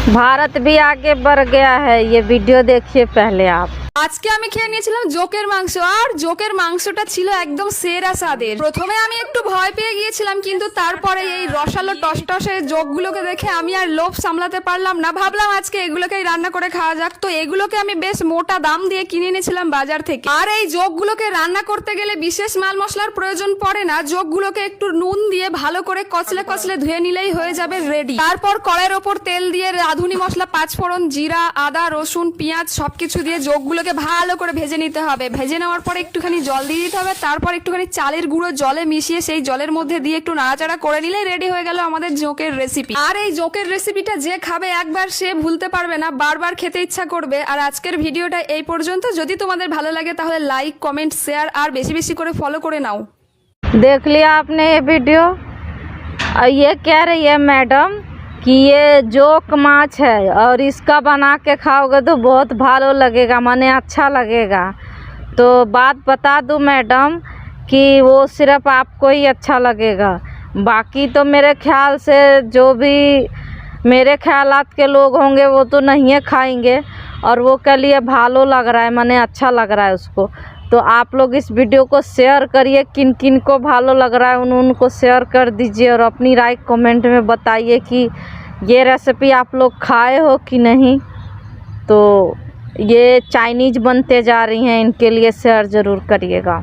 भारत भी आगे बढ़ गया है। ये वीडियो देखिए पहले आप। আজকে আমি খেয়ে নিয়েছিলাম জোকের মাংস, আর জোকের মাংসটা ছিল একদম সেরা স্বাদের। প্রথমে আমি একটু ভয় পেয়ে গিয়েছিলাম, কিন্তু তারপরে এই রসালো টসটসে জোকগুলোকে দেখে আমি আর লোভ সামলাতে পারলাম না। ভাবলাম আজকে এগুলোকেই রান্না করে খাওয়া যাক। তো এগুলোকে আমি বেশ মোটা দাম দিয়ে কিনে এনেছিলাম বাজার থেকে। আর এই জোকগুলোকে রান্না করতে গেলে বিশেষ মাল মশলার প্রয়োজন পড়ে না। জোকগুলোকে একটু নুন দিয়ে ভালো করে কচলে কচলে ধুয়ে নিলেই হয়ে যাবে রেডি। তারপর কড়াইয়ের ওপর তেল দিয়ে রাঁধুনি মশলা, পাঁচফোড়ন, জিরা, আদা, রসুন, পেঁয়াজ সবকিছু দিয়ে জোকগুলোকে ভালো করে ভেজে নিতে হবে। ভেজে নেওয়ার পরে একটুখানি জল দিয়ে দিতে হবে। তারপর একটুখানি চালের গুঁড়ো জলে মিশিয়ে সেই জলের মধ্যে দিয়ে একটু নাড়াচাড়া করে নিলেই রেডি হয়ে গেল আমাদের জোকের রেসিপি। আর এই জোকের রেসিপিটা যে খাবে একবার সে ভুলতে পারবে না, বারবার খেতে ইচ্ছা করবে। আর আজকের ভিডিওটা এই পর্যন্ত। যদি তোমাদের ভালো লাগে তাহলে লাইক, কমেন্ট, শেয়ার আর বেশি বেশি করে ফলো করে নাও। देख लिया आपने ये वीडियो। और ये कह रही है मैडम कि ये जोक माछ है और इसका बना के खाओगे तो बहुत भालो लगेगा, माने अच्छा लगेगा। तो बात बता दूं मैडम कि वो सिर्फ आपको ही अच्छा लगेगा, बाकी तो मेरे ख्याल से जो भी मेरे ख्यालात के लोग होंगे वो तो नहीं है खाएंगे। और वो के लिए भालो लग रहा है, माने अच्छा लग रहा है उसको। तो आप लोग इस वीडियो को शेयर करिए, किन किन को भालो लग रहा है उनको शेयर कर दीजिए। और अपनी राय कमेंट में बताइए कि ये रेसिपी आप लोग खाए हो कि नहीं। तो ये चाइनीज़ बनते जा रही हैं, इनके लिए शेयर ज़रूर करिएगा।